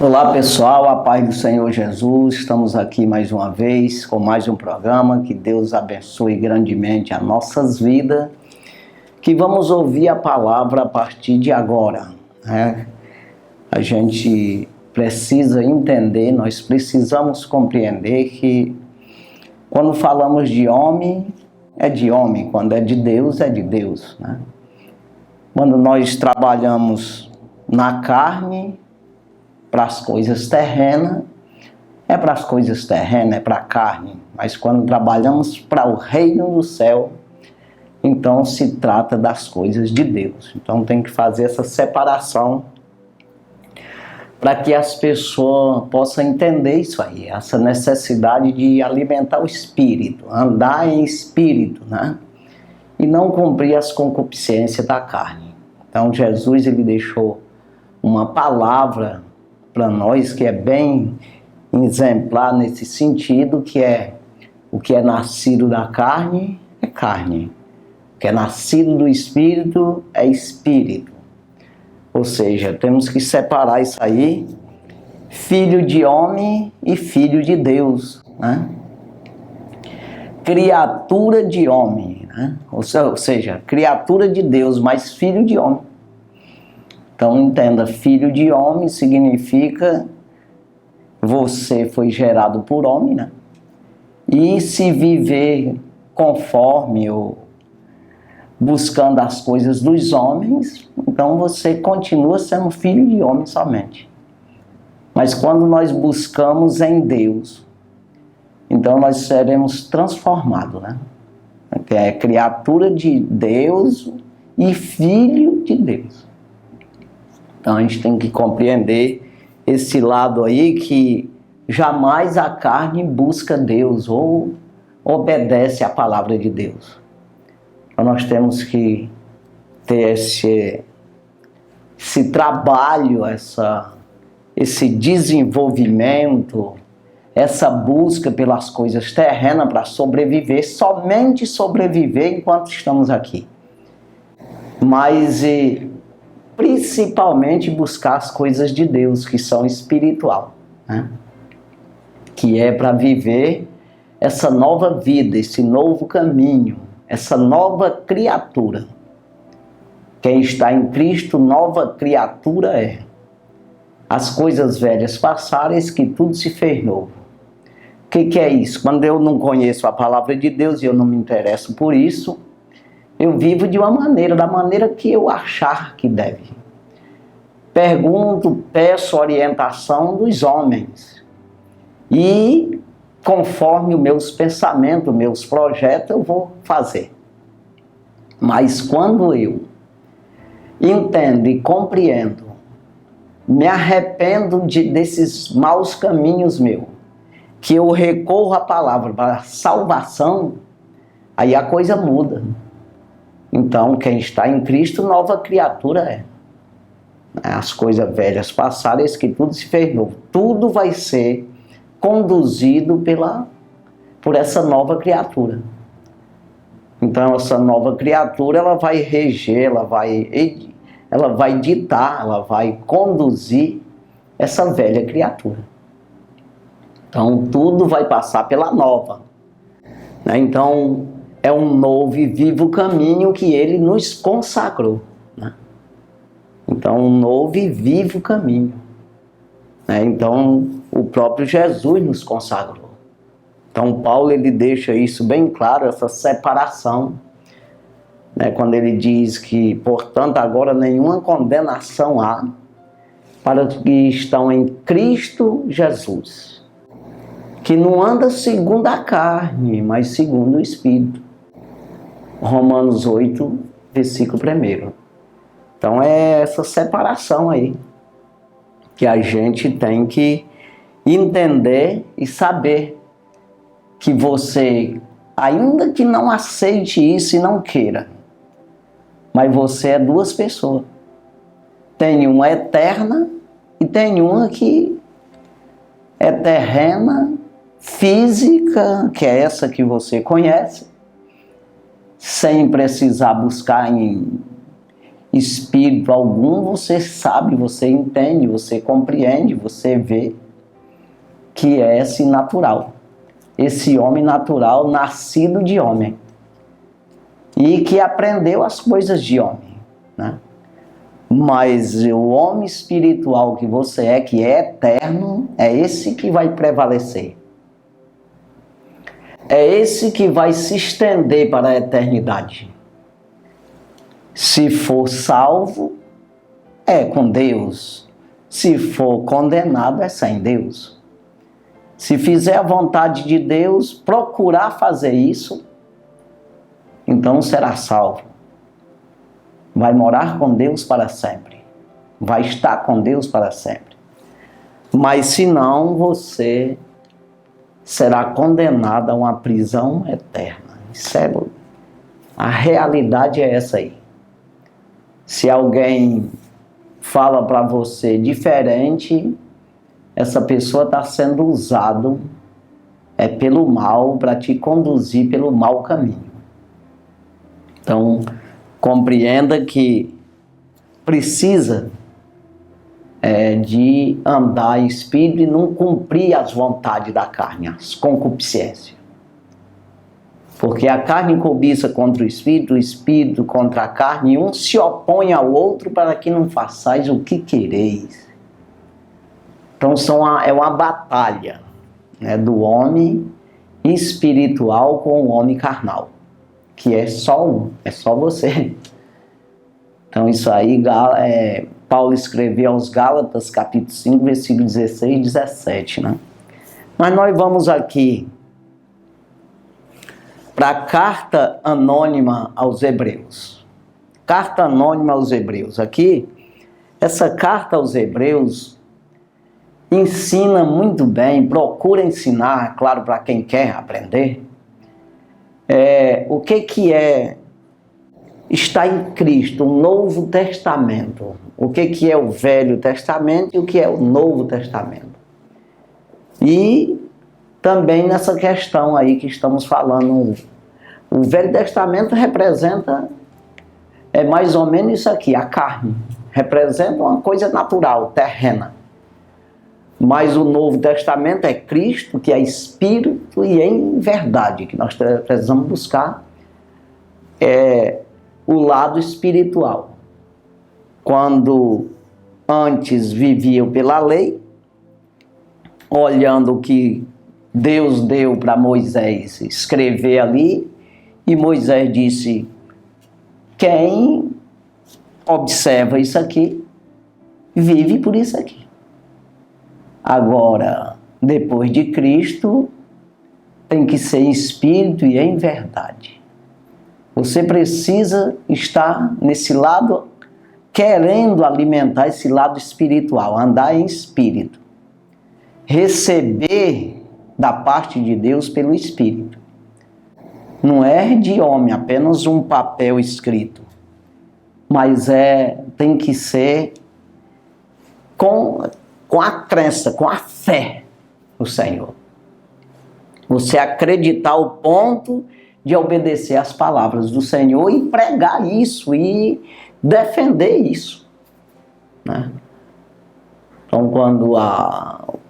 Olá pessoal, a paz do Senhor Jesus, estamos aqui mais uma vez com mais um programa. Que Deus abençoe grandemente as nossas vidas, que vamos ouvir a palavra a partir de agora, né? A gente precisa entender, nós precisamos compreender que quando falamos de homem, é de homem, quando é de Deus, né? Quando nós trabalhamos na carne, para as coisas terrenas, é para as coisas terrenas, é para a carne. Mas quando trabalhamos para o reino do céu, então se trata das coisas de Deus. Então tem que fazer essa separação para que as pessoas possam entender isso aí, essa necessidade de alimentar o espírito, andar em espírito, né? E não cumprir as concupiscências da carne. Então Jesus, ele deixou uma palavra para nós que é bem exemplar nesse sentido, que é: o que é nascido da carne é carne, o que é nascido do espírito é espírito. Ou seja, temos que separar isso aí, filho de homem e filho de Deus, né? Criatura de homem, né? Ou seja, criatura de Deus, mas filho de homem. Então entenda, filho de homem significa você foi gerado por homem, né? E se viver conforme ou buscando as coisas dos homens, então você continua sendo filho de homem somente. Mas quando nós buscamos em Deus, então nós seremos transformados, né? É criatura de Deus e filho de Deus. Então a gente tem que compreender esse lado aí, que jamais a carne busca Deus ou obedece à palavra de Deus. Então nós temos que ter esse trabalho, esse desenvolvimento, essa busca pelas coisas terrenas para sobreviver, somente sobreviver enquanto estamos aqui. Mas principalmente buscar as coisas de Deus, que são espiritual, né? Que é para viver essa nova vida, esse novo caminho, essa nova criatura. Quem está em Cristo, nova criatura é. As coisas velhas passaram, eis que tudo se fez novo. O que é isso? Quando eu não conheço a palavra de Deus e eu não me interesso por isso, eu vivo de uma maneira, da maneira que eu achar que deve. Pergunto, peço orientação dos homens. E conforme os meus pensamentos, meus projetos, eu vou fazer. Mas quando eu entendo e compreendo, me arrependo desses maus caminhos meus, que eu recorro à palavra para salvação, aí a coisa muda. Então, quem está em Cristo, nova criatura é. As coisas velhas passaram, eis que tudo se fez novo. Tudo vai ser conduzido por essa nova criatura. Então, essa nova criatura, ela vai reger, ela vai ditar, ela vai conduzir essa velha criatura. Então, tudo vai passar pela nova, né? Então, é um novo e vivo caminho que ele nos consagrou, né? Então, um novo e vivo caminho, né? Então, o próprio Jesus nos consagrou. Então, Paulo, ele deixa isso bem claro, essa separação, né? Quando ele diz que, portanto, agora nenhuma condenação há para os que estão em Cristo Jesus, que não anda segundo a carne, mas segundo o Espírito. Romanos 8, versículo 1. Então é essa separação aí que a gente tem que entender e saber que você, ainda que não aceite isso e não queira, mas você é duas pessoas. Tem uma eterna e tem uma que é terrena, física, que é essa que você conhece, sem precisar buscar em espírito algum, você sabe, você entende, você compreende, você vê que é esse natural. Esse homem natural, nascido de homem. E que aprendeu as coisas de homem, né? Mas o homem espiritual que você é, que é eterno, é esse que vai prevalecer. É esse que vai se estender para a eternidade. Se for salvo, é com Deus. Se for condenado, é sem Deus. Se fizer a vontade de Deus, procurar fazer isso, então será salvo. Vai morar com Deus para sempre. Vai estar com Deus para sempre. Mas se não, você será condenado a uma prisão eterna. Isso é, a realidade é essa aí. Se alguém fala para você diferente, essa pessoa está sendo usada pelo mal para te conduzir pelo mau caminho. Então, compreenda que precisa de andar em espírito e não cumprir as vontades da carne, as concupiscências. Porque a carne cobiça contra o espírito contra a carne, e um se opõe ao outro para que não façais o que quereis. Então é uma batalha, né, do homem espiritual com o homem carnal, que é só um, é só você. Então isso aí, Paulo escreveu aos Gálatas, capítulo 5, versículo 16 e 17, né? Mas nós vamos aqui para a carta anônima aos Hebreus. Carta anônima aos Hebreus. Aqui, essa carta aos Hebreus ensina muito bem, procura ensinar, claro, para quem quer aprender, o que é está em Cristo, o Novo Testamento. O que é o Velho Testamento e o que é o Novo Testamento. E também nessa questão aí que estamos falando, o Velho Testamento representa, mais ou menos isso aqui, a carne. Representa uma coisa natural, terrena. Mas o Novo Testamento é Cristo, que é Espírito e em verdade, que nós precisamos buscar o lado espiritual. Quando antes viviam pela lei, olhando o que Deus deu para Moisés escrever ali, e Moisés disse: quem observa isso aqui, vive por isso aqui. Agora, depois de Cristo, tem que ser em espírito e em verdade. Você precisa estar nesse lado, querendo alimentar esse lado espiritual, andar em espírito. Receber da parte de Deus pelo Espírito. Não é de homem, apenas um papel escrito. Mas tem que ser com a crença, com a fé no Senhor. Você acreditar ao ponto de obedecer às palavras do Senhor e pregar isso e defender isso, né? Então, quando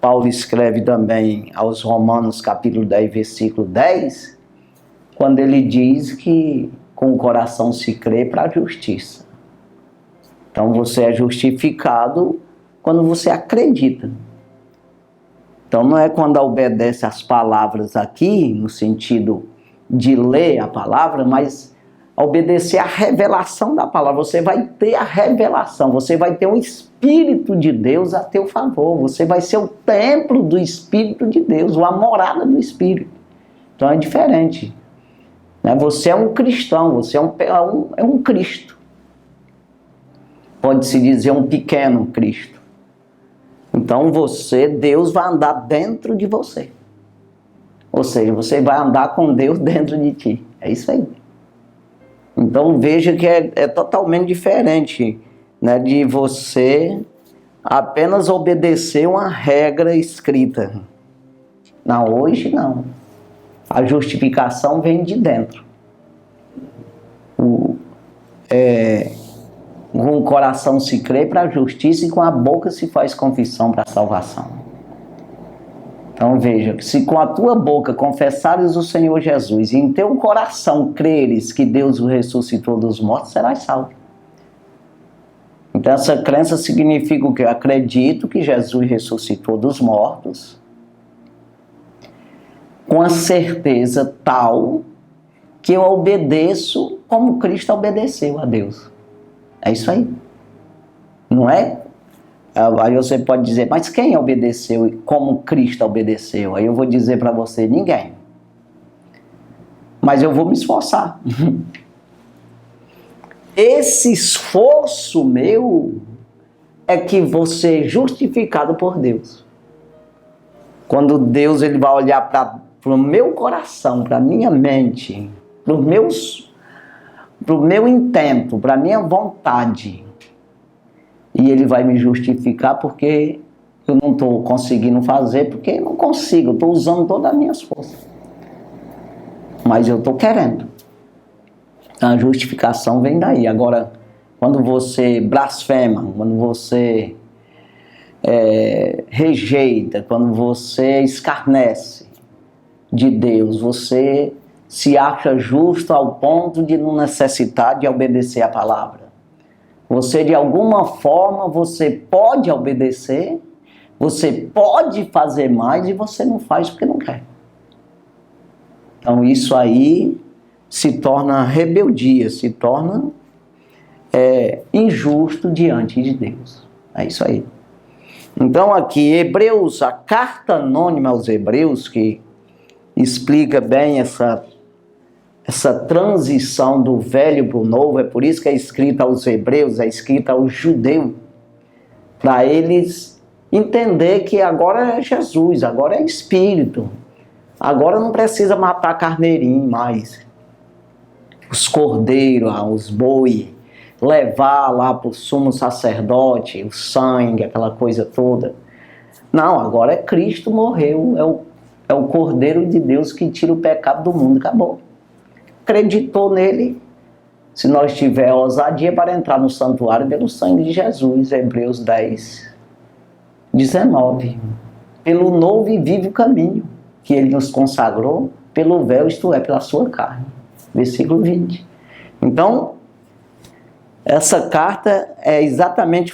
Paulo escreve também aos Romanos, capítulo 10, versículo 10, quando ele diz que com o coração se crê para a justiça. Então, você é justificado quando você acredita. Então, não é quando obedece às palavras aqui, no sentido de ler a palavra, mas obedecer à revelação da palavra. Você vai ter a revelação, você vai ter o Espírito de Deus a teu favor, você vai ser o templo do Espírito de Deus, a morada do Espírito. Então é diferente, né? Você é um cristão, você é um Cristo. Pode-se dizer um pequeno Cristo. Então Deus vai andar dentro de você. Ou seja, você vai andar com Deus dentro de ti. É isso aí. Então veja que é totalmente diferente, né, de você apenas obedecer uma regra escrita. Não, hoje não. A justificação vem de dentro. Com o coração se crê para a justiça e com a boca se faz confissão para a salvação. Então veja, se com a tua boca confessares o Senhor Jesus e em teu coração creres que Deus o ressuscitou dos mortos, serás salvo. Então essa crença significa o que? Eu acredito que Jesus ressuscitou dos mortos com a certeza tal que eu obedeço como Cristo obedeceu a Deus. É isso aí. Não é? Aí você pode dizer, mas quem obedeceu como Cristo obedeceu? Aí eu vou dizer para você, ninguém. Mas eu vou me esforçar. Esse esforço meu é que você é justificado por Deus. Quando Deus ele vai olhar para o meu coração, para a minha mente, para o meu intento, para a minha vontade, e ele vai me justificar porque eu não estou conseguindo fazer, porque eu não consigo, estou usando todas as minhas forças. Mas eu estou querendo. A justificação vem daí. Agora, quando você blasfema, quando você rejeita, quando você escarnece de Deus, você se acha justo ao ponto de não necessitar de obedecer a palavra. Você, de alguma forma, você pode obedecer, você pode fazer mais e você não faz porque não quer. Então isso aí se torna rebeldia, se torna injusto diante de Deus. É isso aí. Então aqui, Hebreus, a carta anônima aos Hebreus, que explica bem essa transição do velho para o novo, é por isso que é escrita aos Hebreus, é escrita aos judeus, para eles entender que agora é Jesus, agora é Espírito, agora não precisa matar carneirinho mais, os cordeiros, os boi, levar lá para o sumo sacerdote, o sangue, aquela coisa toda. Não, agora é Cristo morreu, é o Cordeiro de Deus que tira o pecado do mundo, acabou. Acreditou nele, se nós tiver ousadia para entrar no santuário pelo sangue de Jesus, Hebreus 10, 19. Pelo novo e vivo caminho que ele nos consagrou, pelo véu, isto é, pela sua carne. Versículo 20. Então, essa carta é exatamente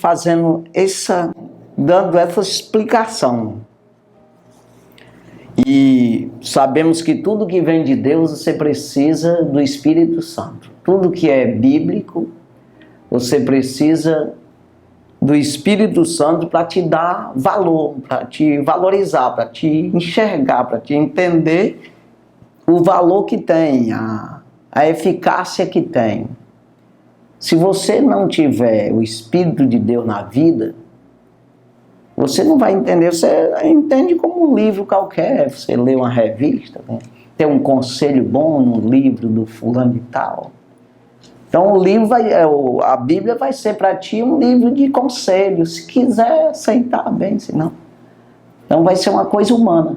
dando essa explicação. E sabemos que tudo que vem de Deus, você precisa do Espírito Santo. Tudo que é bíblico, você precisa do Espírito Santo para te dar valor, para te valorizar, para te enxergar, para te entender o valor que tem, a eficácia que tem. Se você não tiver o Espírito de Deus na vida, você não vai entender, você entende como um livro qualquer, você lê uma revista, né? Tem um conselho bom no livro do fulano e tal. Então a Bíblia vai ser para ti um livro de conselho, se quiser aceitar bem, se não. Então vai ser uma coisa humana.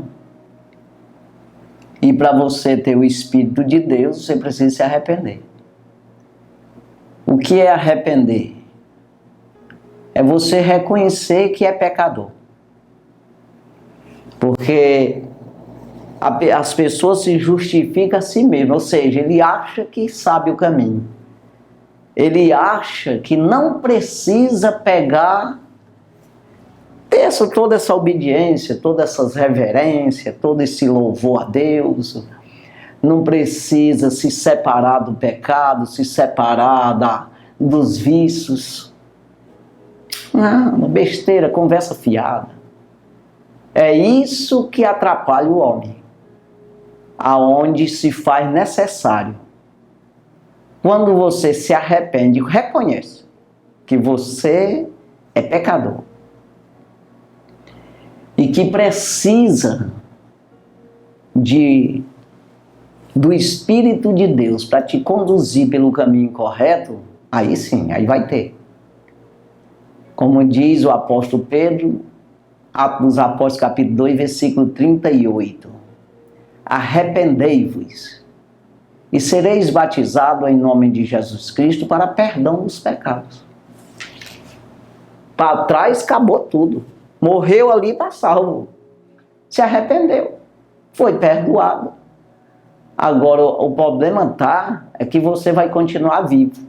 E para você ter o Espírito de Deus, você precisa se arrepender. O que é arrepender? É você reconhecer que é pecador. Porque as pessoas se justificam a si mesmas, ou seja, ele acha que sabe o caminho. Ele acha que não precisa ter toda essa obediência, todas essas reverências, todo esse louvor a Deus. Não precisa se separar do pecado, se separar dos vícios. Não, besteira, conversa fiada. É isso que atrapalha o homem. Aonde se faz necessário. Quando você se arrepende, reconhece que você é pecador. E que precisa do Espírito de Deus para te conduzir pelo caminho correto, aí sim, aí vai ter. Como diz o apóstolo Pedro, Atos dos Apóstolos, capítulo 2, versículo 38. Arrependei-vos e sereis batizados em nome de Jesus Cristo para perdão dos pecados. Para trás, acabou tudo. Morreu ali, está salvo. Se arrependeu. Foi perdoado. Agora, o problema é que você vai continuar vivo.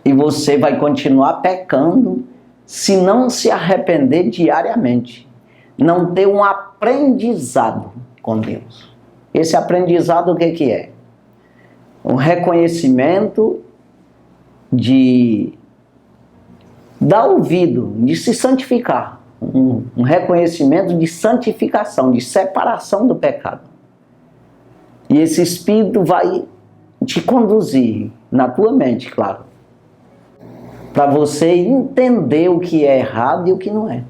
E você vai continuar pecando se não se arrepender diariamente. Não ter um aprendizado com Deus. Esse aprendizado o que é? Um reconhecimento de dar ouvido, de se santificar. Um reconhecimento de santificação, de separação do pecado. E esse Espírito vai te conduzir, na tua mente, claro, para você entender o que é errado e o que não é.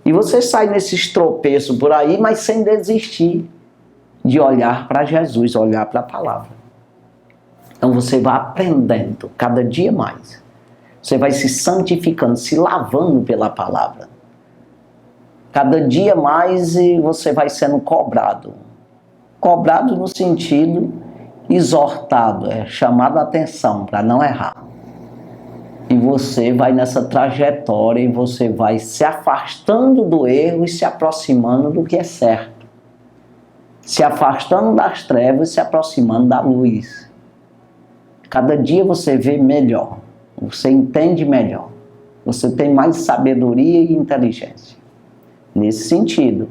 E você sai nesses tropeços por aí, mas sem desistir de olhar para Jesus, olhar para a palavra. Então você vai aprendendo cada dia mais. Você vai se santificando, se lavando pela palavra. Cada dia mais você vai sendo cobrado. Cobrado no sentido exortado, chamado a atenção para não errar. E você vai nessa trajetória e você vai se afastando do erro e se aproximando do que é certo. Se afastando das trevas e se aproximando da luz. Cada dia você vê melhor. Você entende melhor. Você tem mais sabedoria e inteligência. Nesse sentido.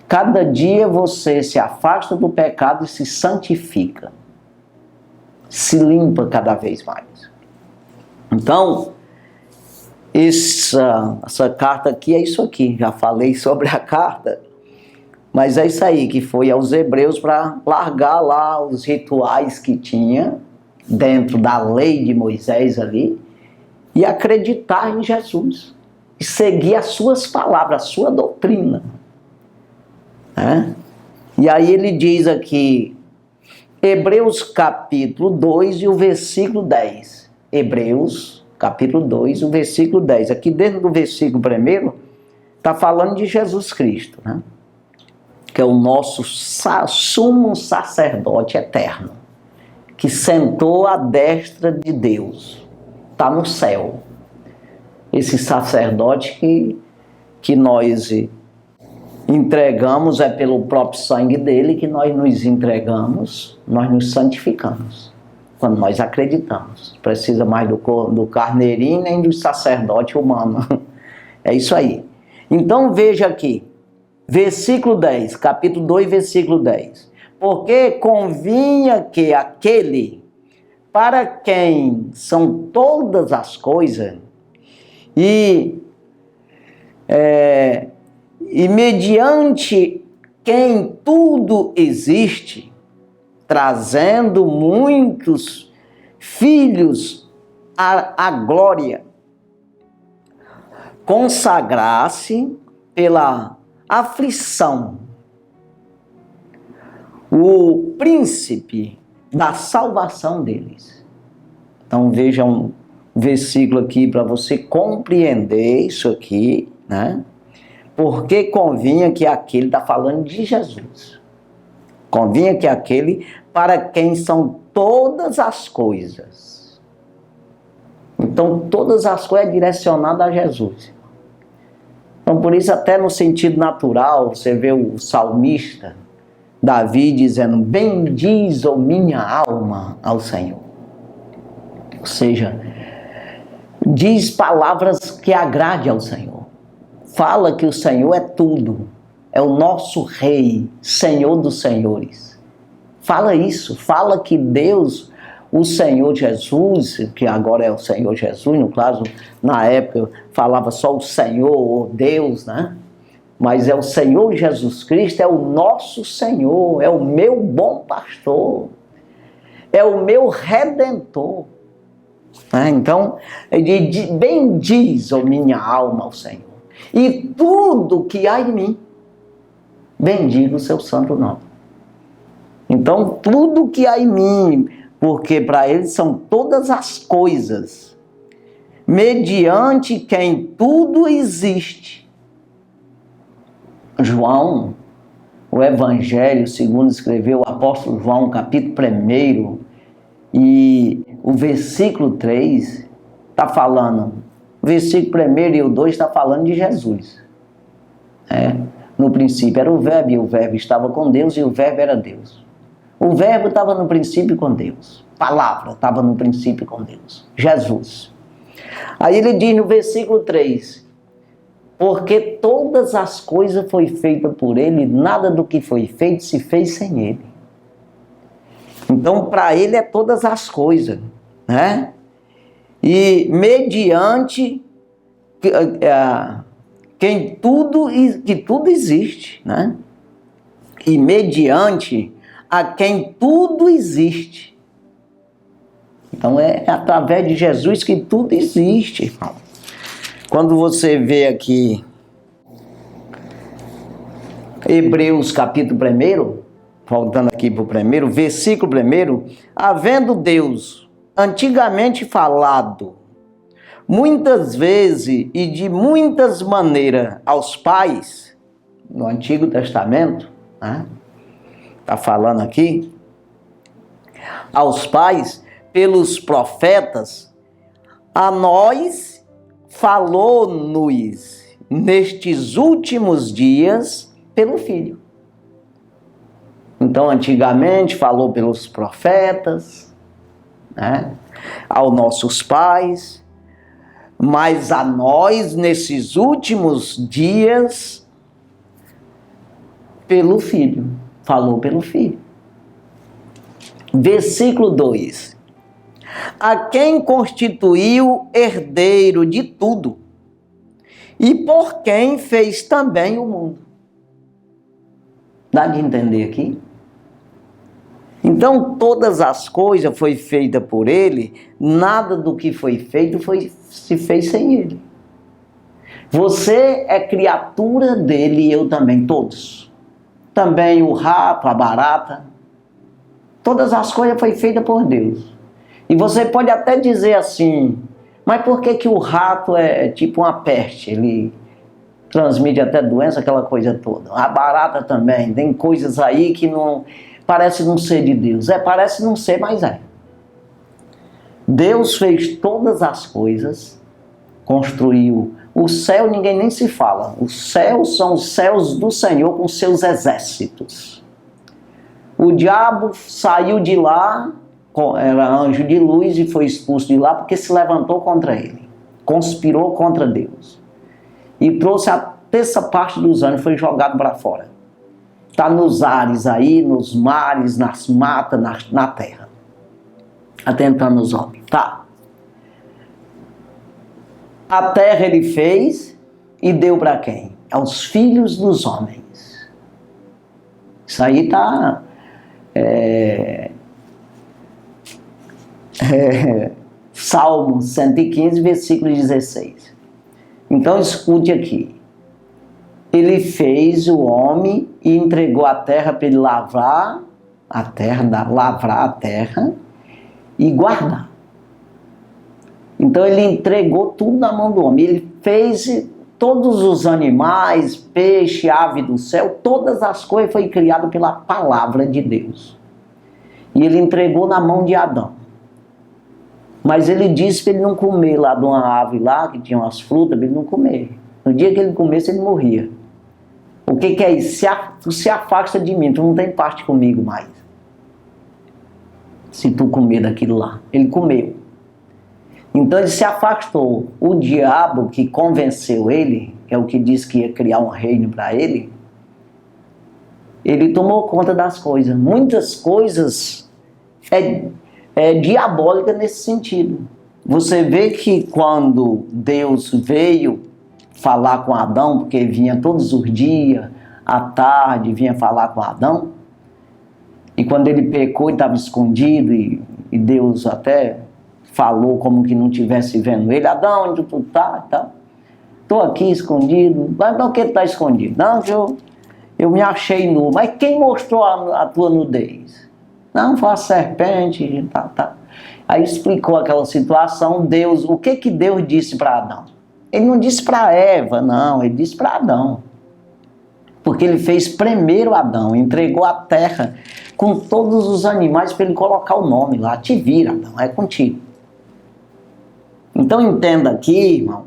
Cada dia você se afasta do pecado e se santifica. Se limpa cada vez mais. Então, essa carta aqui é isso aqui. Já falei sobre a carta. Mas é isso aí, que foi aos Hebreus para largar lá os rituais que tinha dentro da lei de Moisés ali e acreditar em Jesus. E seguir as suas palavras, a sua doutrina. E aí ele diz aqui, Hebreus capítulo 2 e o versículo 10. Hebreus capítulo 2 e o versículo 10. Aqui dentro do versículo primeiro, está falando de Jesus Cristo, né? Que é o nosso sumo sacerdote eterno, que sentou à destra de Deus, está no céu. Esse sacerdote que nós entregamos, é pelo próprio sangue dele que nós nos entregamos, nós nos santificamos, quando nós acreditamos. Precisa mais do carneirinho nem do sacerdote humano. É isso aí. Então veja aqui, versículo 10, capítulo 2, versículo 10. Porque convinha que aquele para quem são todas as coisas e mediante quem tudo existe, trazendo muitos filhos à glória, consagrar-se pela aflição, o príncipe da salvação deles. Então veja um versículo aqui para você compreender isso aqui, né? Porque convinha que aquele, está falando de Jesus, convinha que aquele para quem são todas as coisas. Então todas as coisas é direcionada a Jesus. Então por isso até no sentido natural, você vê o salmista, Davi dizendo, bendiz, ó minha alma, ao Senhor. Ou seja, diz palavras que agrade ao Senhor. Fala que o Senhor é tudo. É o nosso Rei, Senhor dos Senhores. Fala isso. Fala que Deus, o Senhor Jesus, que agora é o Senhor Jesus, no caso, na época falava só o Senhor, ou Deus, né? Mas é o Senhor Jesus Cristo, é o nosso Senhor, é o meu bom pastor, é o meu Redentor. Então, bendiz, ó minha alma, ao Senhor, e tudo que há em mim, bendiga o seu santo nome. Então, tudo que há em mim, porque para ele são todas as coisas, mediante quem tudo existe. João, o Evangelho, segundo escreveu o apóstolo João, capítulo 1, e o versículo 3, está falando, o versículo 1 e o 2 está falando de Jesus. No princípio era o verbo, e o verbo estava com Deus, e o verbo era Deus. O verbo estava no princípio com Deus. Palavra estava no princípio com Deus. Jesus. Aí ele diz no versículo 3, porque todas as coisas foi feitas por ele, nada do que foi feito se fez sem ele. Então, para ele é todas as coisas, né? E mediante que tudo existe, né? E mediante a quem tudo existe. Então é através de Jesus que tudo existe, irmão. Quando você vê aqui Hebreus capítulo 1, voltando aqui para o primeiro, versículo 1, havendo Deus antigamente falado muitas vezes e de muitas maneiras aos pais, no Antigo Testamento, né? Está falando aqui, aos pais, pelos profetas, a nós falou-nos nestes últimos dias pelo Filho. Então, antigamente falou pelos profetas, né? Aos nossos pais, mas a nós, nesses últimos dias, pelo Filho. Falou pelo Filho. Versículo 2. A quem constituiu herdeiro de tudo, e por quem fez também o mundo. Dá de entender aqui? Então, todas as coisas foi feita por ele, nada do que foi feito se fez sem ele. Você é criatura dele e eu também, todos. Também o rato, a barata. Todas as coisas foi feitas por Deus. E você pode até dizer assim, mas por que o rato é tipo uma peste? Ele transmite até doença, aquela coisa toda. A barata também, tem coisas aí que não parece não ser de Deus. Parece não ser, mas é. Deus fez todas as coisas, construiu. O céu ninguém nem se fala. Os céus são os céus do Senhor com seus exércitos. O diabo saiu de lá, era anjo de luz e foi expulso de lá porque se levantou contra ele. Conspirou contra Deus. E trouxe a terça parte dos anjos, foi jogado para fora. Está nos ares aí, nos mares, nas matas, na terra. Atentando os homens. Tá. A terra ele fez e deu para quem? Aos filhos dos homens. Isso aí está... Salmo 115, versículo 16. Então escute aqui. Ele fez o homem e entregou a terra para ele lavrar a terra e guardar. Então ele entregou tudo na mão do homem. Ele fez todos os animais, peixe, ave do céu, todas as coisas foi criado pela palavra de Deus. E ele entregou na mão de Adão. Mas ele disse para ele não comer lá de uma ave lá, que tinha umas frutas, para ele não comer. No dia que ele comesse, ele morria. O que é isso? Tu se afasta de mim, tu não tem parte comigo mais. Se tu comer daquilo lá. Ele comeu. Então ele se afastou. O diabo que convenceu ele, que é o que disse que ia criar um reino para ele, ele tomou conta das coisas. Muitas coisas é diabólica nesse sentido. Você vê que quando Deus veio falar com Adão, porque vinha todos os dias, à tarde, vinha falar com Adão, e quando ele pecou e estava escondido, e Deus até falou como que não estivesse vendo ele, Adão, onde tu está? Estou aqui escondido. Mas por que tu está escondido? Não, eu me achei nu. Mas quem mostrou a tua nudez? Não, foi a serpente. Tá. Aí explicou aquela situação. Deus, o que Deus disse para Adão? Ele não disse para Eva, não, ele disse para Adão. Porque ele fez primeiro Adão, entregou a terra com todos os animais para ele colocar o nome lá. Te vira, Adão, é contigo. Então entenda aqui, irmão,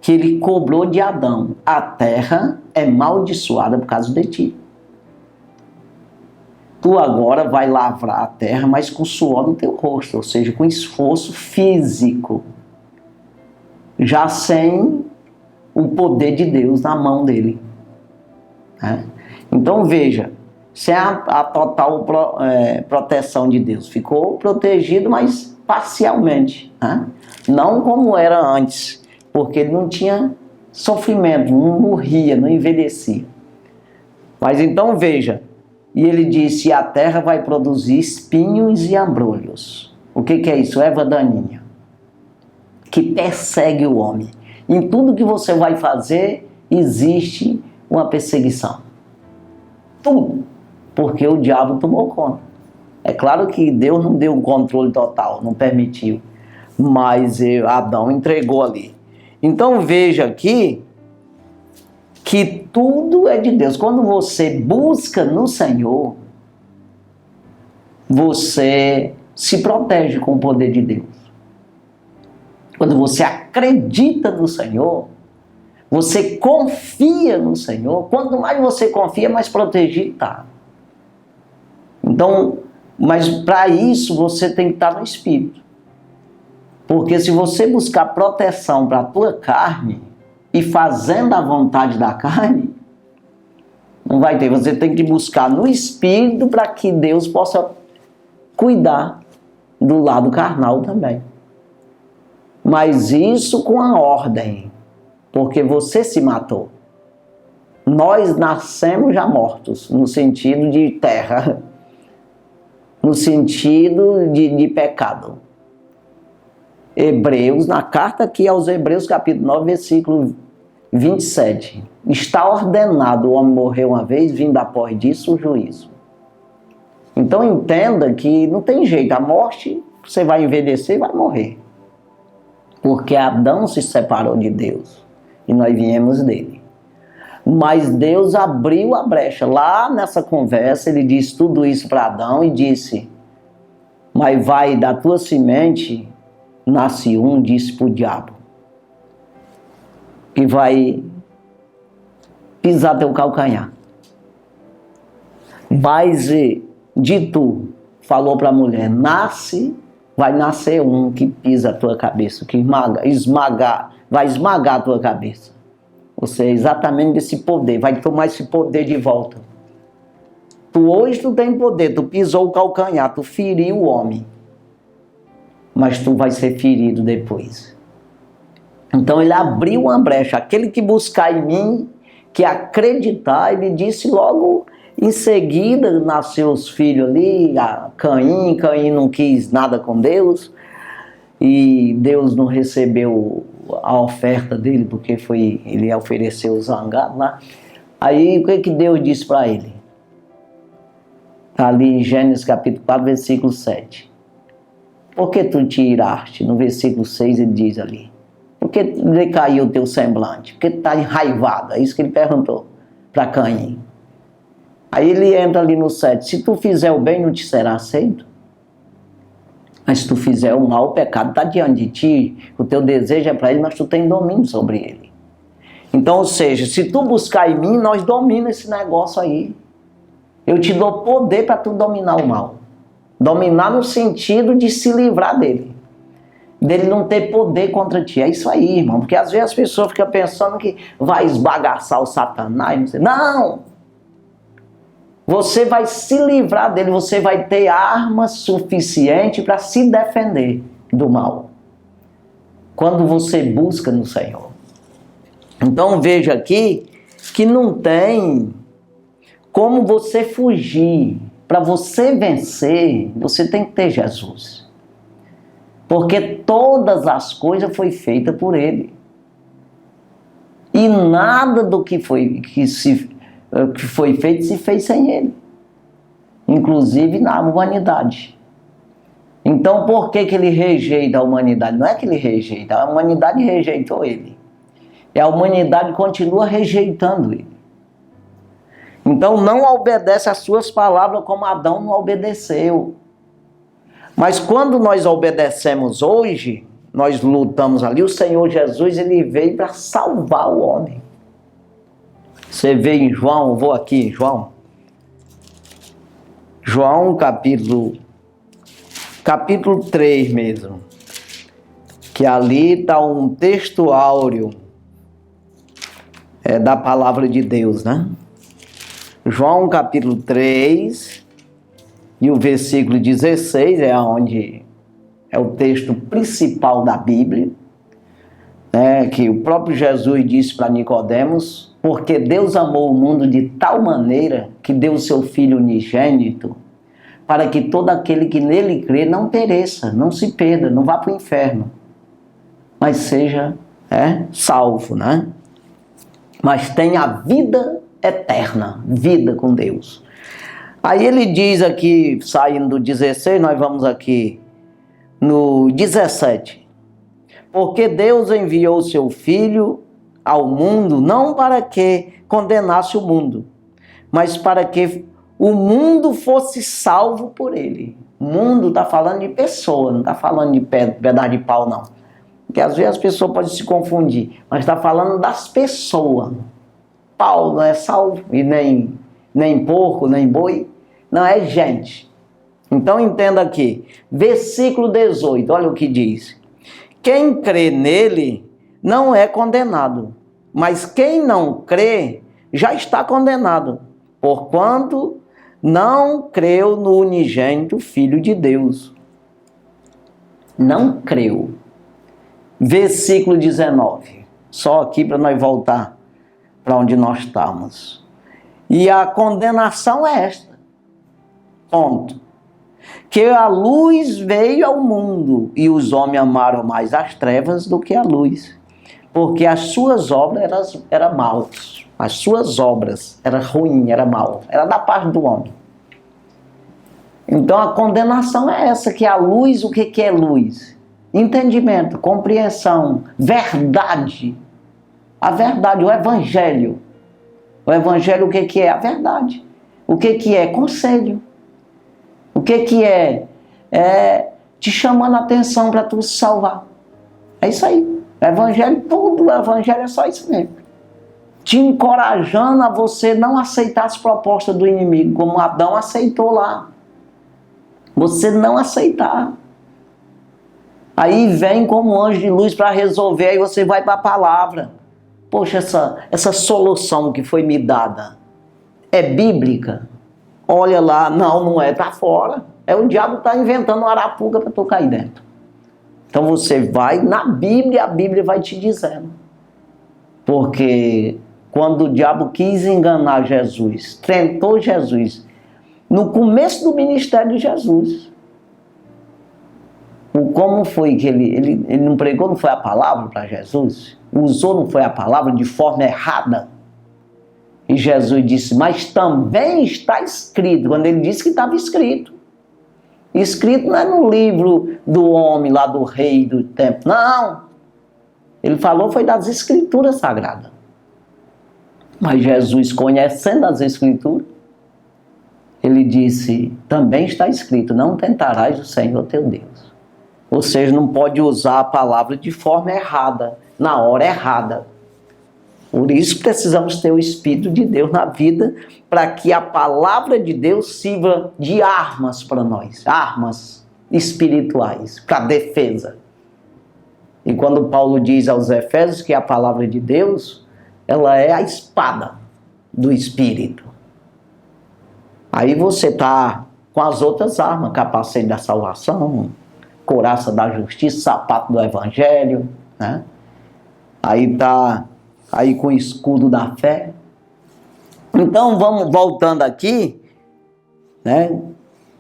que ele cobrou de Adão: a terra é amaldiçoada por causa de ti. Tu agora vai lavrar a terra, mas com o suor do teu rosto, ou seja, com esforço físico, já sem o poder de Deus na mão dele. Né? Então veja, sem a total proteção de Deus, ficou protegido, mas parcialmente, né? Não como era antes, porque ele não tinha sofrimento, não morria, não envelhecia. Mas então veja, e ele disse: a terra vai produzir espinhos e abrolhos. O que é isso? Erva daninha, que persegue o homem. Em tudo que você vai fazer, existe uma perseguição. Tudo. Porque o diabo tomou conta. É claro que Deus não deu um controle total, não permitiu. Mas Adão entregou ali. Então veja aqui que tudo é de Deus. Quando você busca no Senhor, você se protege com o poder de Deus. Quando você acredita no Senhor, você confia no Senhor, quanto mais você confia, mais protegido está. Então, mas para isso você tem que estar no Espírito. Porque se você buscar proteção para a tua carne, e fazendo a vontade da carne, não vai ter. Você tem que buscar no Espírito para que Deus possa cuidar do lado carnal também. Mas isso com a ordem, porque você se matou. Nós nascemos já mortos, no sentido de terra, no sentido de pecado. Hebreus, na carta aqui aos Hebreus, capítulo 9, versículo 27. Está ordenado o homem morrer uma vez, vindo após disso o juízo. Então entenda que não tem jeito, a morte, você vai envelhecer e vai morrer. Porque Adão se separou de Deus e nós viemos dele. Mas Deus abriu a brecha. Lá nessa conversa ele disse tudo isso para Adão e disse: mas vai da tua semente nasce um, disse para o diabo, que vai pisar teu calcanhar. Mas de tu, falou para a mulher, vai nascer um que pisa a tua cabeça, que vai esmagar a tua cabeça. Ou seja, exatamente desse poder, vai tomar esse poder de volta. Hoje tu tem poder, tu pisou o calcanhar, tu feriu o homem. Mas tu vai ser ferido depois. Então ele abriu uma brecha. Aquele que buscar em mim, que acreditar, ele disse logo em seguida, nasceu os filhos ali, Caim não quis nada com Deus, e Deus não recebeu a oferta dele, porque ele ofereceu os zangados lá. Aí o que Deus disse para ele? Está ali em Gênesis capítulo 4, versículo 7. Por que tu te iraste? No versículo 6 ele diz ali. Por que decaiu o teu semblante? Por que tu está enraivado? É isso que ele perguntou para Caim. Aí ele entra ali no 7. Se tu fizer o bem, não te será aceito? Mas se tu fizer o mal, o pecado está diante de ti. O teu desejo é para ele, mas tu tem domínio sobre ele. Então, ou seja, se tu buscar em mim, nós dominamos esse negócio aí. Eu te dou poder para tu dominar o mal. Dominar no sentido de se livrar dele. Dele não ter poder contra ti. É isso aí, irmão. Porque às vezes as pessoas ficam pensando que vai esbagaçar o Satanás. Não sei. Não! Você vai se livrar dele. Você vai ter arma suficiente para se defender do mal. Quando você busca no Senhor. Então veja aqui que não tem como você fugir. Para você vencer, você tem que ter Jesus. Porque todas as coisas foram feitas por Ele. E nada do que foi feito se fez sem Ele. Inclusive na humanidade. Então por que Ele rejeita a humanidade? Não é que Ele rejeita, a humanidade rejeitou Ele. E a humanidade continua rejeitando Ele. Então não obedece às suas palavras como Adão não obedeceu. Mas quando nós obedecemos hoje, nós lutamos ali, o Senhor Jesus, ele veio para salvar o homem. Você vê em João, vou aqui em João. João capítulo 3 mesmo. Que ali está um texto áureo da palavra de Deus, né? João capítulo 3 e o versículo 16 é onde é o texto principal da Bíblia, né? Que o próprio Jesus disse para Nicodemos: porque Deus amou o mundo de tal maneira que deu o seu Filho unigênito, para que todo aquele que nele crê não pereça, não se perda, não vá para o inferno, mas seja salvo, né? Mas tenha a vida eterna, vida com Deus. Aí ele diz aqui, saindo do 16, nós vamos aqui no 17. Porque Deus enviou o seu Filho ao mundo, não para que condenasse o mundo, mas para que o mundo fosse salvo por ele. O mundo está falando de pessoa, não está falando de pedaço de pau, não. Porque às vezes as pessoas podem se confundir, mas está falando das pessoas. Pau não é salvo, e nem porco, nem boi, não, é gente. Então entenda aqui, versículo 18, olha o que diz. Quem crê nele não é condenado, mas quem não crê já está condenado, porquanto não creu no unigênito Filho de Deus. Não creu. Versículo 19, só aqui para nós voltar para onde nós estamos. E a condenação é esta, ponto. Que a luz veio ao mundo e os homens amaram mais as trevas do que a luz, porque as suas obras eram maus. As suas obras eram ruins, era mal, era da parte do homem. Então a condenação é essa, que a luz, o que é luz? Entendimento, compreensão, verdade. A verdade, o evangelho. O evangelho, o que é? A verdade. O que é? Conselho. O que é? É te chamando a atenção para tu se salvar. É isso aí. O evangelho, tudo o evangelho é só isso mesmo. Te encorajando a você não aceitar as propostas do inimigo, como Adão aceitou lá. Você não aceitar. Aí vem como anjo de luz para resolver, aí você vai para a palavra. Poxa, essa solução que foi me dada é bíblica? Olha lá, não é, tá fora. É o diabo que está inventando uma arapuca para tu cair dentro. Então você vai na Bíblia, a Bíblia vai te dizendo. Porque quando o diabo quis enganar Jesus, tentou Jesus, no começo do ministério de Jesus, como foi que ele não pregou, não foi a palavra para Jesus? Usou, não foi a palavra, de forma errada? E Jesus disse, mas também está escrito, quando ele disse que estava escrito. Escrito não é no livro do homem, lá do rei do tempo, não. Ele falou, foi das escrituras sagradas. Mas Jesus, conhecendo as escrituras, ele disse, também está escrito, não tentarás o Senhor teu Deus. Ou seja, não pode usar a palavra de forma errada, na hora errada. Por isso precisamos ter o Espírito de Deus na vida, para que a palavra de Deus sirva de armas para nós, armas espirituais, para defesa. E quando Paulo diz aos Efésios que a palavra de Deus, ela é a espada do Espírito. Aí você está com as outras armas, capacete da salvação, couraça da justiça, sapato do evangelho, né? Aí está aí com o escudo da fé. Então vamos voltando aqui, né?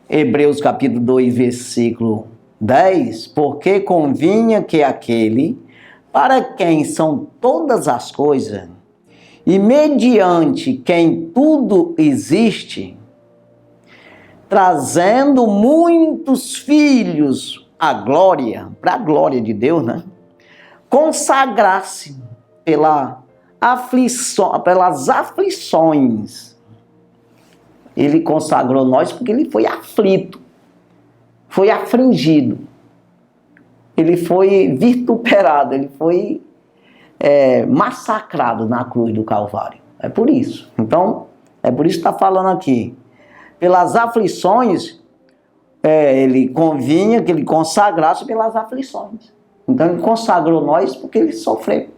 Hebreus capítulo 2, versículo 10, porque convinha que aquele para quem são todas as coisas e mediante quem tudo existe, trazendo muitos filhos à glória, para a glória de Deus, né? Consagrasse pelas aflições. Ele consagrou nós porque ele foi aflito, foi afligido. ele foi vituperado, ele foi massacrado na cruz do Calvário. É por isso. Então, é por isso que está falando aqui. Pelas aflições, ele convinha que ele consagrasse pelas aflições. Então, ele consagrou nós porque ele sofreu.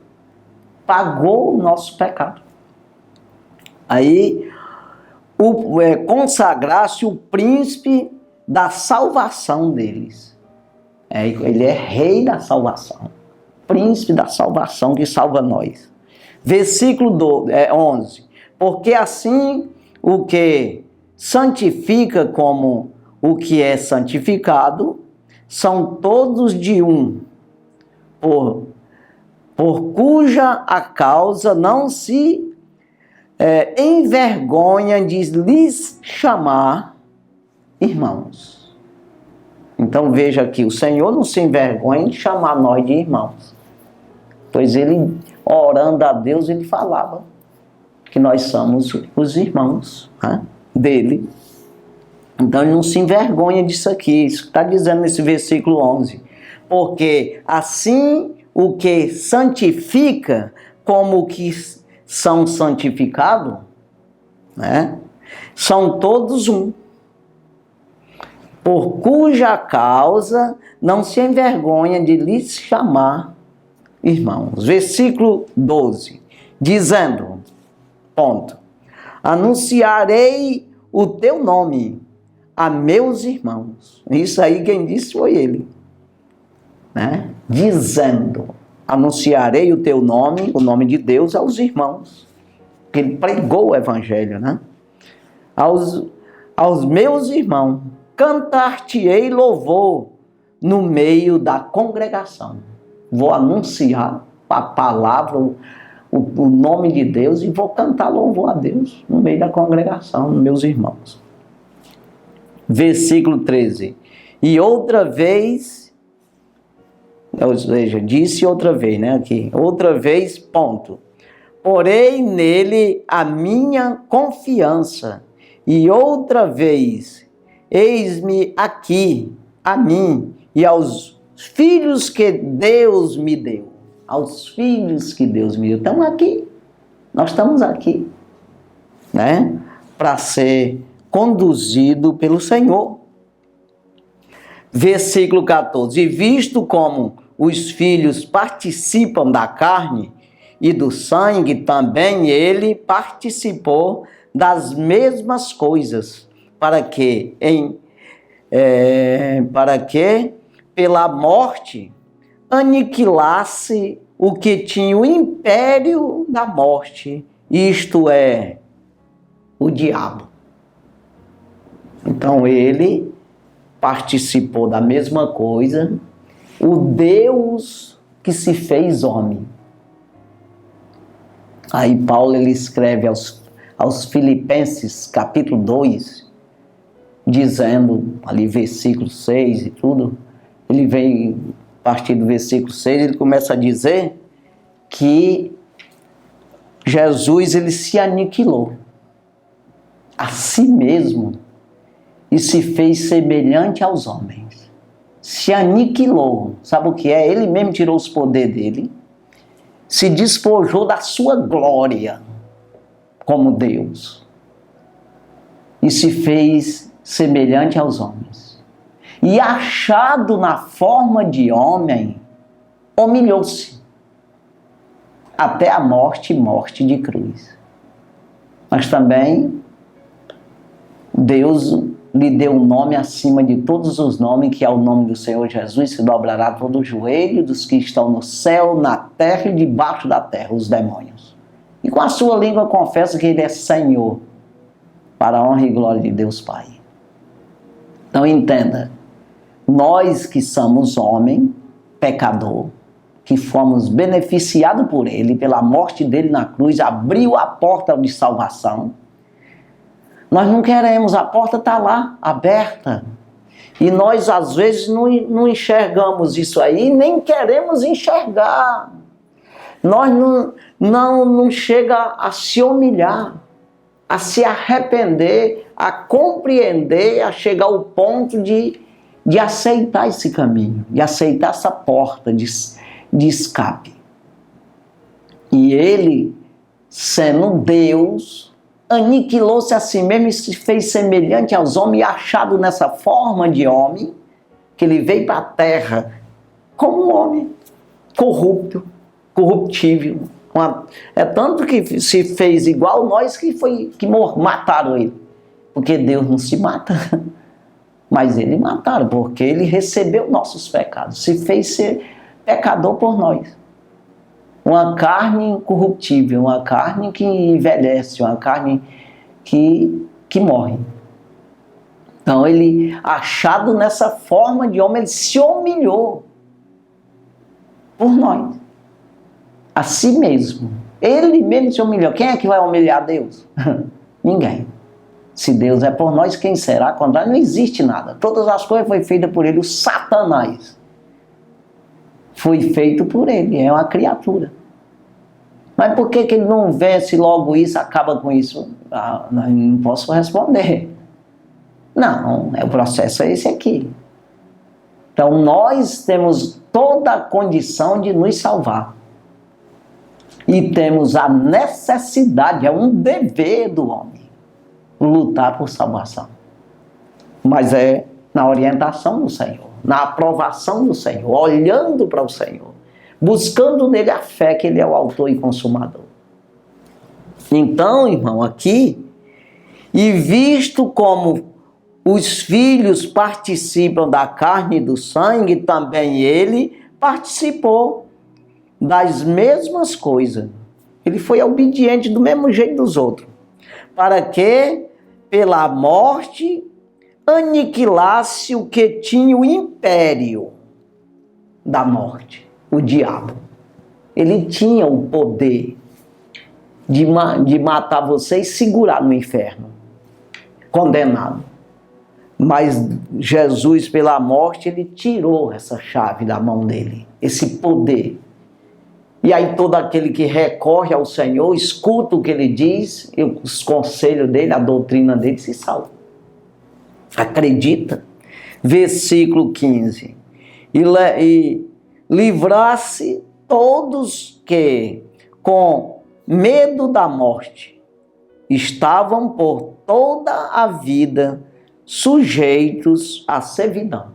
Pagou o nosso pecado. Aí, consagrasse o príncipe da salvação deles. Ele é rei da salvação. Príncipe da salvação que salva nós. Versículo 11. Porque assim o que santifica como o que é santificado, são todos de um, por cuja a causa não se envergonha de lhes chamar irmãos. Então veja aqui, o Senhor não se envergonha de chamar nós de irmãos. Pois ele, orando a Deus, ele falava que nós somos os irmãos, né, dele. Então ele não se envergonha disso aqui. Isso que está dizendo nesse versículo 11. Porque assim o que santifica como o que são santificados, né, são todos um. Por cuja causa não se envergonha de lhes chamar irmãos. Versículo 12. Dizendo, ponto, anunciarei o teu nome a meus irmãos. Isso aí quem disse foi ele. Né? Dizendo, anunciarei o teu nome, o nome de Deus, aos irmãos. Porque ele pregou o evangelho, né? Aos meus irmãos, cantar-te-ei louvor no meio da congregação. Vou anunciar a palavra, o nome de Deus e vou cantar louvor a Deus no meio da congregação, meus irmãos. Versículo 13. E outra vez, ou seja, disse outra vez, né? Aqui, outra vez, ponto. Porei nele a minha confiança. E outra vez, eis-me aqui, a mim e aos filhos que Deus me deu. Aos filhos que Deus me deu. Estamos aqui. Nós estamos aqui, né? Para ser conduzido pelo Senhor. Versículo 14. E visto como os filhos participam da carne e do sangue, também ele participou das mesmas coisas, para que pela morte aniquilasse o que tinha o império da morte, isto é, o diabo. Então ele participou da mesma coisa, o Deus que se fez homem. Aí Paulo ele escreve aos Filipenses, capítulo 2, dizendo, ali versículo 6 e tudo, ele vem, a partir do versículo 6, ele começa a dizer que Jesus ele se aniquilou a si mesmo e se fez semelhante aos homens. Se aniquilou. Sabe o que é? Ele mesmo tirou os poderes dele, se despojou da sua glória como Deus e se fez semelhante aos homens. E achado na forma de homem, humilhou-se até a morte de cruz. Mas também Deus lhe deu um nome acima de todos os nomes, que é o nome do Senhor Jesus. Se dobrará todo o joelho dos que estão no céu, na terra e debaixo da terra, os demônios. E com a sua língua confessa que ele é Senhor, para a honra e glória de Deus Pai. Então entenda, nós que somos homem, pecador, que fomos beneficiados por ele, pela morte dele na cruz, abriu a porta de salvação. Nós não queremos, a porta está lá, aberta. E nós, às vezes, não enxergamos isso aí, nem queremos enxergar. Nós não chega a se humilhar, a se arrepender, a compreender, a chegar ao ponto de de aceitar esse caminho, de aceitar essa porta de escape. E ele, sendo Deus, aniquilou-se a si mesmo e se fez semelhante aos homens, e achado nessa forma de homem, que ele veio para a terra como um homem corrupto, corruptível. É tanto que se fez igual nós que mataram ele. Porque Deus não se mata, mas ele mataram, porque ele recebeu nossos pecados, se fez ser pecador por nós. Uma carne incorruptível, uma carne que envelhece, uma carne que morre. Então ele, achado nessa forma de homem, ele se humilhou por nós, a si mesmo. Ele mesmo se humilhou. Quem é que vai humilhar Deus? Ninguém. Se Deus é por nós, quem será contra nós? Não existe nada. Todas as coisas foram feitas por ele. O Satanás foi feito por ele. É uma criatura. Mas por que ele não vence logo isso, acaba com isso? Não posso responder. Não, o processo é esse aqui. Então nós temos toda a condição de nos salvar. E temos a necessidade, é um dever do homem, lutar por salvação. Mas é na orientação do Senhor, na aprovação do Senhor, olhando para o Senhor, buscando nele a fé que ele é o autor e consumador. Então, irmão, aqui, e visto como os filhos participam da carne e do sangue, também ele participou das mesmas coisas. Ele foi obediente do mesmo jeito dos outros, para que, pela morte, aniquilasse o que tinha o império da morte, o diabo. Ele tinha o poder de matar você e segurar no inferno, condenado. Mas Jesus, pela morte, ele tirou essa chave da mão dele, esse poder. E aí todo aquele que recorre ao Senhor, escuta o que ele diz, os conselhos dele, a doutrina dele, se salva. Acredita. Versículo 15. E livrasse todos que, com medo da morte, estavam por toda a vida sujeitos à servidão.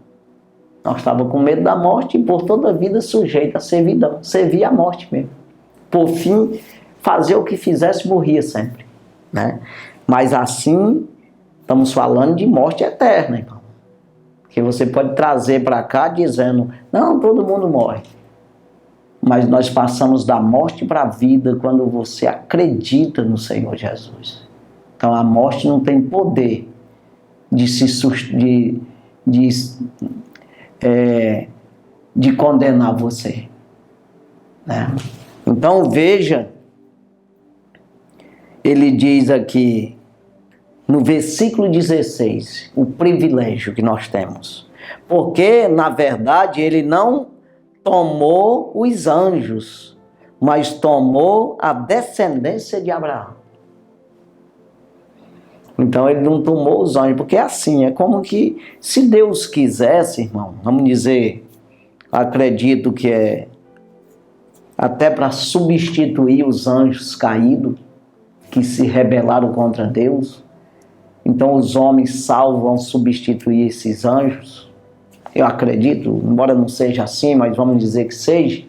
Nós estávamos com medo da morte e por toda a vida sujeitos à servidão. Servia a morte mesmo. Por fim, fazer o que fizesse, morria sempre, né? Mas assim, estamos falando de morte eterna, irmão. Que você pode trazer para cá dizendo, não, todo mundo morre. Mas nós passamos da morte para a vida quando você acredita no Senhor Jesus. Então a morte não tem poder de condenar você, né? Então veja, ele diz aqui no versículo 16, o privilégio que nós temos, porque na verdade ele não tomou os anjos, mas tomou a descendência de Abraão. Então ele não tomou os anjos, porque é assim, é como que se Deus quisesse, irmão, vamos dizer, acredito que é até para substituir os anjos caídos, que se rebelaram contra Deus. Então os homens salvos vão substituir esses anjos. Eu acredito, embora não seja assim, mas vamos dizer que seja.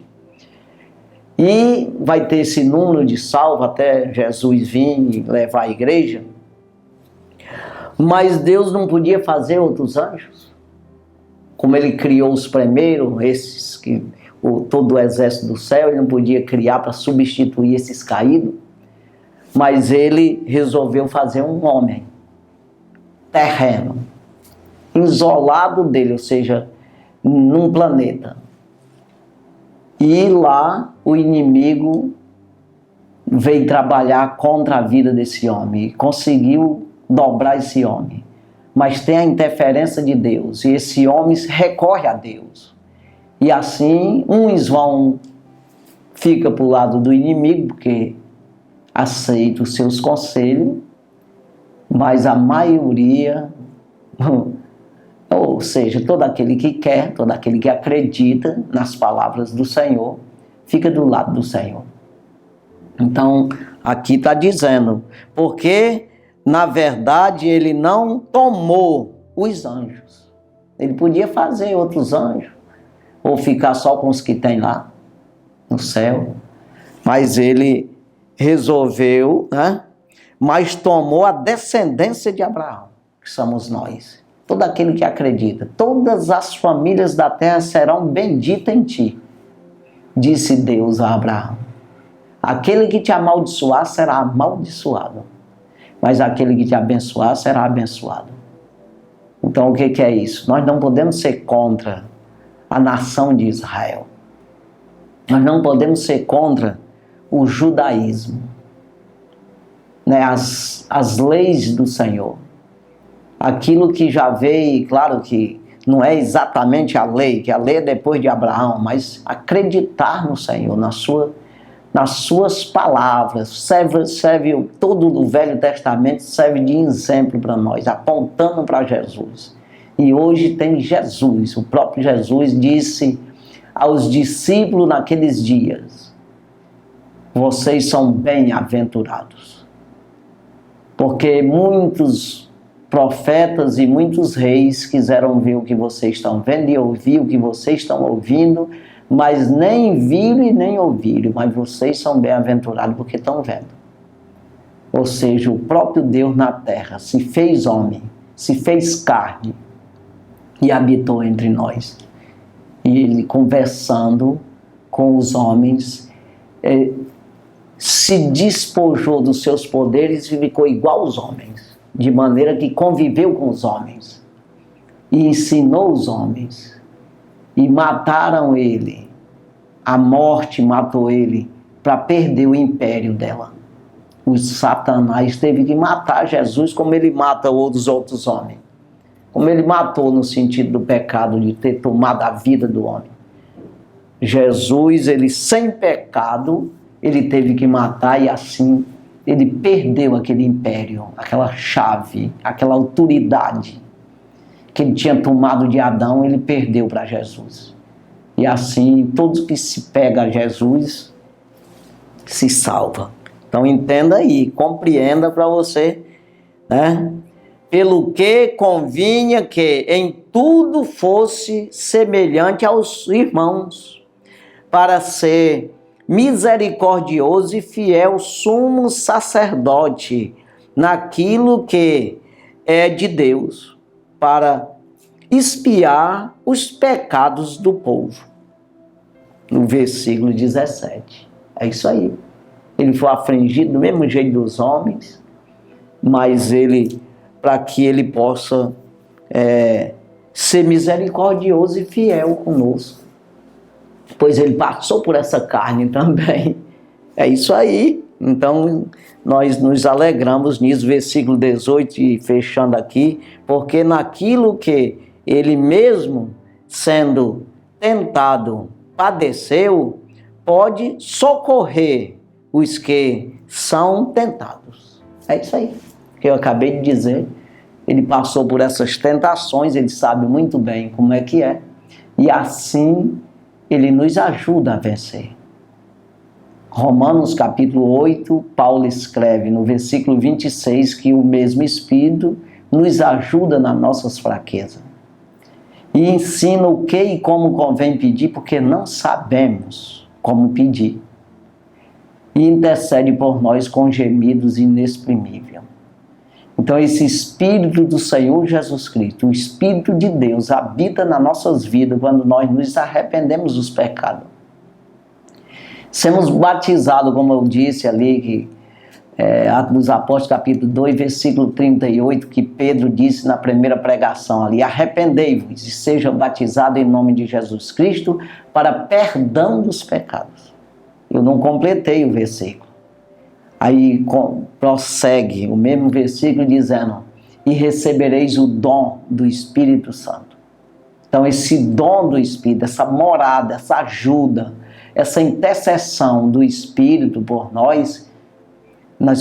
E vai ter esse número de salvos até Jesus vir e levar a igreja. Mas Deus não podia fazer outros anjos? Como ele criou os primeiros, esses que todo o exército do céu, ele não podia criar para substituir esses caídos. Mas ele resolveu fazer um homem terreno, isolado dele, ou seja, num planeta. E lá o inimigo veio trabalhar contra a vida desse homem e conseguiu dobrar esse homem. Mas tem a interferência de Deus e esse homem recorre a Deus. E assim, uns fica para o lado do inimigo, porque aceita os seus conselhos, mas a maioria Ou seja, todo aquele que quer, todo aquele que acredita nas palavras do Senhor, fica do lado do Senhor. Então, aqui está dizendo, porque, na verdade, ele não tomou os anjos. Ele podia fazer outros anjos, ou ficar só com os que tem lá, no céu. Mas ele resolveu, né? Mas tomou a descendência de Abraão, que somos nós. Todo aquele que acredita, todas as famílias da terra serão benditas em ti, disse Deus a Abraão. Aquele que te amaldiçoar será amaldiçoado, mas aquele que te abençoar será abençoado. Então o que é isso? Nós não podemos ser contra a nação de Israel. Nós não podemos ser contra o judaísmo, né? As leis do Senhor. Aquilo que já veio, claro que não é exatamente a lei, que a lei é depois de Abraão, mas acreditar no Senhor, nas suas palavras, serve todo o Velho Testamento serve de exemplo para nós, apontando para Jesus. E hoje tem Jesus, o próprio Jesus disse aos discípulos naqueles dias: vocês são bem-aventurados, porque muitos profetas e muitos reis quiseram ver o que vocês estão vendo e ouvir o que vocês estão ouvindo, mas nem viram e nem ouviram, mas vocês são bem-aventurados porque estão vendo. Ou seja, o próprio Deus na terra se fez homem, se fez carne e habitou entre nós. E ele, conversando com os homens, se despojou dos seus poderes e ficou igual aos homens, de maneira que conviveu com os homens e ensinou os homens. E mataram ele, a morte matou ele, para perder o império dela. O Satanás teve que matar Jesus como ele mata os outros homens. Como ele matou no sentido do pecado, de ter tomado a vida do homem. Jesus, ele sem pecado, ele teve que matar e assim ele perdeu aquele império, aquela chave, aquela autoridade que ele tinha tomado de Adão, ele perdeu para Jesus. E assim, todos que se pegam a Jesus, se salvam. Então entenda aí, compreenda para você, né? Pelo que convinha que em tudo fosse semelhante aos irmãos, para ser misericordioso e fiel sumo sacerdote naquilo que é de Deus, para expiar os pecados do povo. No versículo 17. É isso aí. Ele foi afligido do mesmo jeito dos homens, mas ele, para que ele possa ser misericordioso e fiel conosco. Pois ele passou por essa carne também. É isso aí. Então, nós nos alegramos nisso, versículo 18, e fechando aqui, porque naquilo que ele mesmo, sendo tentado, padeceu, pode socorrer os que são tentados. É isso aí que eu acabei de dizer. Ele passou por essas tentações, ele sabe muito bem como é que é, e assim ele nos ajuda a vencer. Romanos capítulo 8, Paulo escreve no versículo 26 que o mesmo Espírito nos ajuda nas nossas fraquezas. E ensina o que e como convém pedir, porque não sabemos como pedir. E intercede por nós com gemidos inexprimíveis. Então esse Espírito do Senhor Jesus Cristo, o Espírito de Deus, habita nas nossas vidas quando nós nos arrependemos dos pecados. Sermos batizados, como eu disse ali, que Atos dos Apóstolos, capítulo 2, versículo 38, que Pedro disse na primeira pregação ali: arrependei-vos e sejam batizados em nome de Jesus Cristo para perdão dos pecados. Eu não completei o versículo. Aí prossegue o mesmo versículo dizendo: e recebereis o dom do Espírito Santo. Então esse dom do Espírito, essa morada, essa ajuda, essa intercessão do Espírito por nós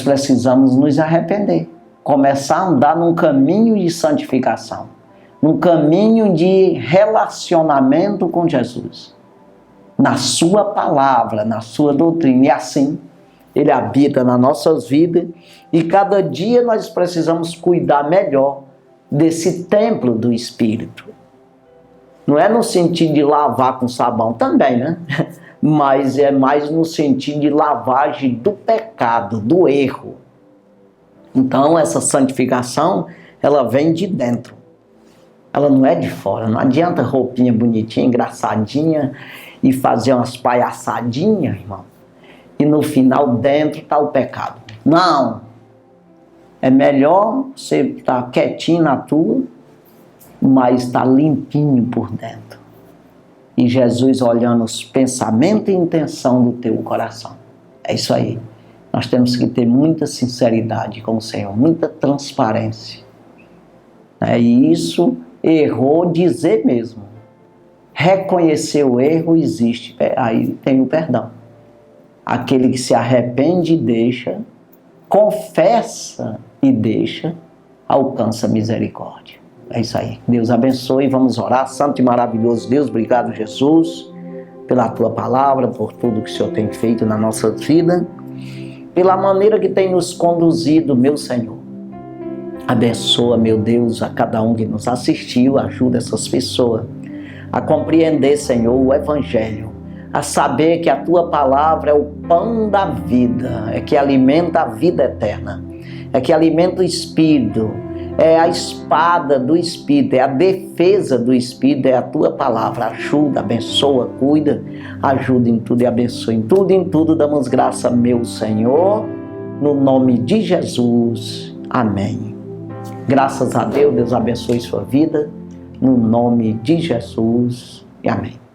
precisamos nos arrepender, começar a andar num caminho de santificação. num caminho de relacionamento com Jesus, na sua palavra, na sua doutrina, e assim Ele habita nas nossas vidas, e cada dia nós precisamos cuidar melhor desse templo do Espírito. Não é no sentido de lavar com sabão também, né? Mas é mais no sentido de lavagem do pecado, do erro. Então essa santificação, ela vem de dentro. Ela não é de fora. Não adianta roupinha bonitinha, engraçadinha e fazer umas palhaçadinhas, irmão. E no final dentro está o pecado. Não. É melhor você estar quietinho na tua, mas estar limpinho por dentro. E Jesus olhando os pensamentos e intenção do teu coração. É isso aí. Nós temos que ter muita sinceridade com o Senhor, muita transparência. E isso, errou, dizer mesmo. Reconhecer o erro existe, aí tem o perdão. Aquele que se arrepende e deixa, confessa e deixa, alcança a misericórdia. É isso aí. Deus abençoe. Vamos orar. Santo e maravilhoso Deus, obrigado, Jesus, pela tua palavra, por tudo que o Senhor tem feito na nossa vida, pela maneira que tem nos conduzido, meu Senhor. Abençoa, meu Deus, a cada um que nos assistiu. Ajuda essas pessoas a compreender, Senhor, o Evangelho, a saber que a tua palavra é o pão da vida, é que alimenta a vida eterna, é que alimenta o Espírito, é a espada do Espírito, é a defesa do Espírito, é a tua palavra. Ajuda, abençoa, cuida, ajuda em tudo e abençoa em tudo. Em tudo damos graça, meu Senhor, no nome de Jesus. Amém. Graças a Deus, Deus abençoe sua vida, no nome de Jesus. E amém.